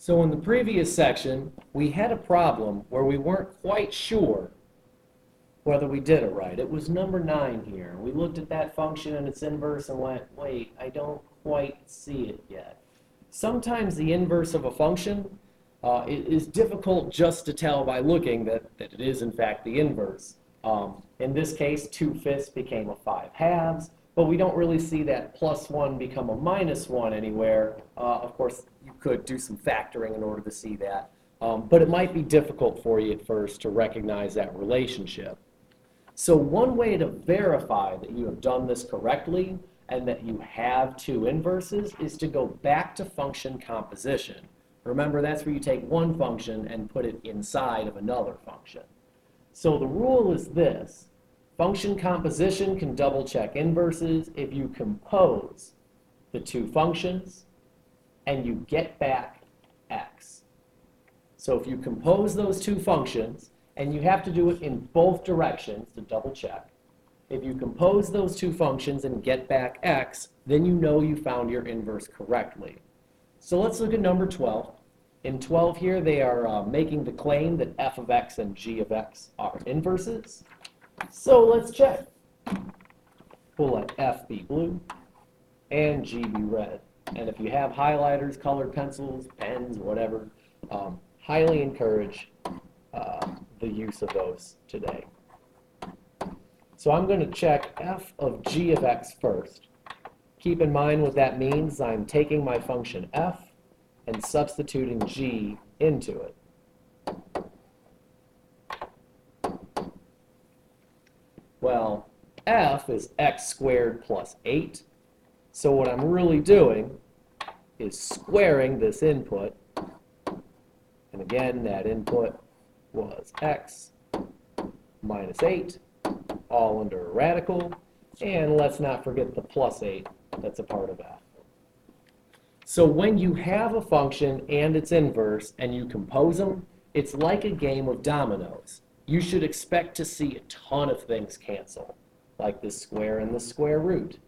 So in the previous section, we had a problem where we weren't quite sure whether we did it right. It was number 9 here. We looked at that function and its inverse and went, wait, I don't quite see it yet. Sometimes the inverse of a function is difficult just to tell by looking that it is in fact the inverse. In this case, 2/5 became a 5/2, but we don't really see that +1 become a -1 anywhere. Of course, you could do some factoring in order to see that, but it might be difficult for you at first to recognize that relationship. So one way to verify that you have done this correctly and that you have two inverses is to go back to function composition. Remember, that's where you take one function and put it inside of another function. So the rule is this: function composition can double check inverses if you compose the two functions and you get back x. So if you compose those two functions, and you have to do it in both directions to double check, if you compose those two functions and get back x, then you know you found your inverse correctly. So let's look at number 12. In 12 here, they are making the claim that f of x and g of x are inverses. So let's check. We'll let f be blue and g be red. And if you have highlighters, colored pencils, pens, whatever, highly encourage the use of those today. So I'm going to check f of g of x first. Keep in mind what that means. I'm taking my function f and substituting g into it. Well, f is x squared plus 8. So what I'm really doing is squaring this input. And again, that input was x minus 8, all under a radical. And let's not forget the plus 8 that's a part of f. So when you have a function and its inverse and you compose them, it's like a game of dominoes. You should expect to see a ton of things cancel, like the square and the square root.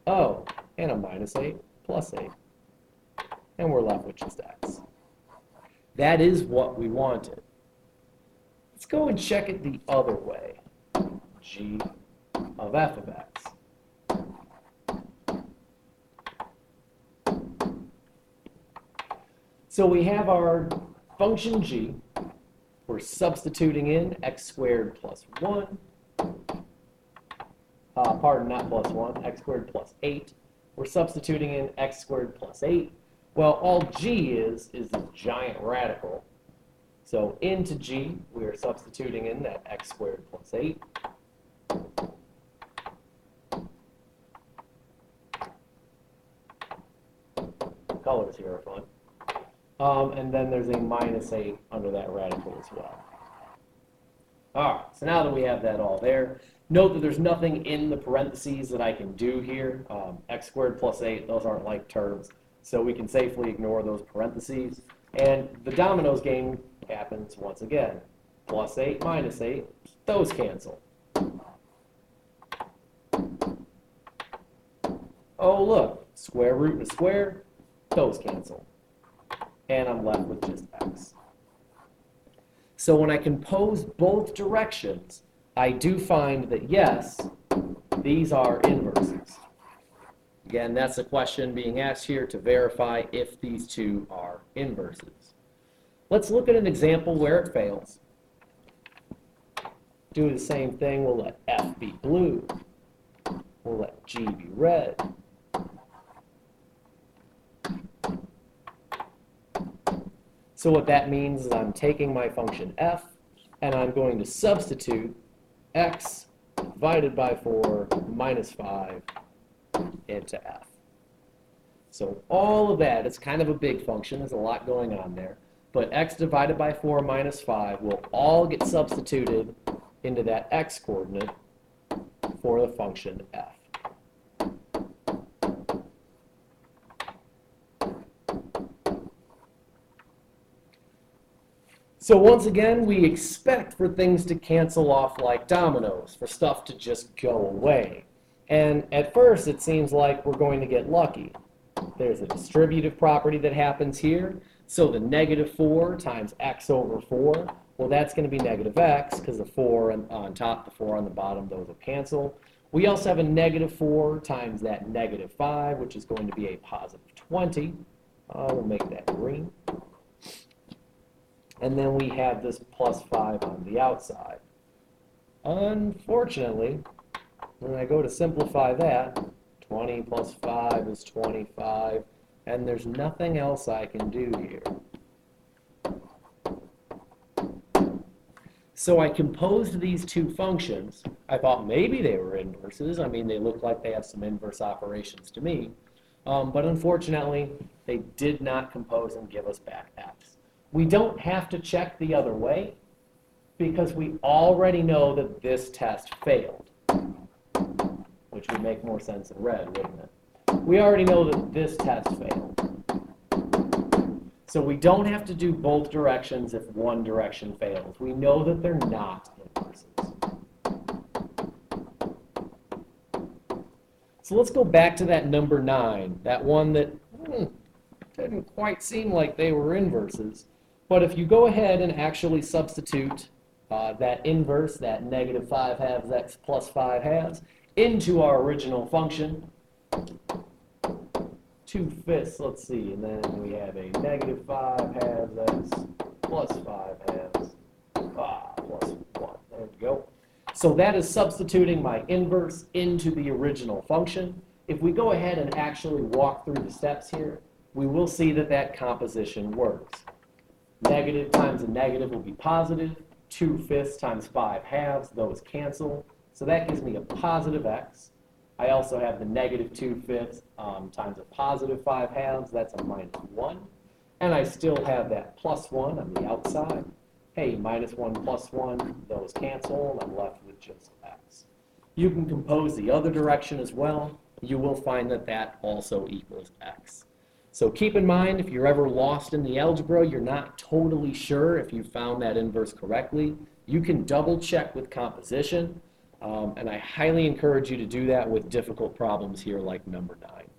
Oh, and a minus 8 plus 8. And we're left with just x. That is what we wanted. Let's go and check it the other way. G of f of x. So we have our function g. We're substituting in x squared plus 1. Pardon, not plus 1, x squared plus 8. We're substituting in x squared plus 8. Well, all g is a giant radical. So into g, we are substituting in that x squared plus 8. Colors here are fun. And then there's a minus 8 under that radical as well. All right, so now that we have that all there, note that there's nothing in the parentheses that I can do here. X squared plus 8, those aren't like terms, so we can safely ignore those parentheses. And the dominoes game happens once again. Plus 8, minus 8, those cancel. Oh, look, square root and a square, those cancel. And I'm left with just x. So when I compose both directions, I do find that, yes, these are inverses. Again, that's a question being asked here to verify if these two are inverses. Let's look at an example where it fails. Do the same thing. We'll let f be blue. We'll let g be red. So what that means is I'm taking my function f, and I'm going to substitute x divided by 4 minus 5 into f. So all of that, it's kind of a big function. There's a lot going on there. But x divided by 4 minus 5 will all get substituted into that x coordinate for the function f. So once again, we expect for things to cancel off like dominoes, for stuff to just go away. And at first, it seems like we're going to get lucky. There's a distributive property that happens here. So the negative 4 times x over 4, well, that's going to be negative x because the 4 on top, the 4 on the bottom, those will cancel. We also have a negative 4 times that negative 5, which is going to be a positive 20. We'll make that green. And then we have this plus 5 on the outside. Unfortunately, when I go to simplify that, 20 plus 5 is 25, and there's nothing else I can do here. So I composed these two functions. I thought maybe they were inverses. I mean, they look like they have some inverse operations to me. But unfortunately, they did not compose and give us back x. We don't have to check the other way because we already know that this test failed, which would make more sense in red, wouldn't it? We already know that this test failed. So we don't have to do both directions if one direction fails. We know that they're not inverses. So let's go back to that number 9, that one that didn't quite seem like they were inverses. But if you go ahead and actually substitute that inverse, that negative 5 halves x plus 5 halves, into our original function, 2/5, let's see, and then we have a negative 5 halves x plus 5 halves plus 1. There we go. So that is substituting my inverse into the original function. If we go ahead and actually walk through the steps here, we will see that that composition works. Negative times a negative will be positive. 2/5 times 5 halves, those cancel. So that gives me a positive x. I also have the negative 2/5 times a positive 5 halves. That's a minus 1. And I still have that plus 1 on the outside. Hey, minus 1 plus 1, those cancel, and I'm left with just x. You can compose the other direction as well. You will find that that also equals x. So keep in mind, if you're ever lost in the algebra, you're not totally sure if you found that inverse correctly, you can double check with composition. And I highly encourage you to do that with difficult problems here like number 9.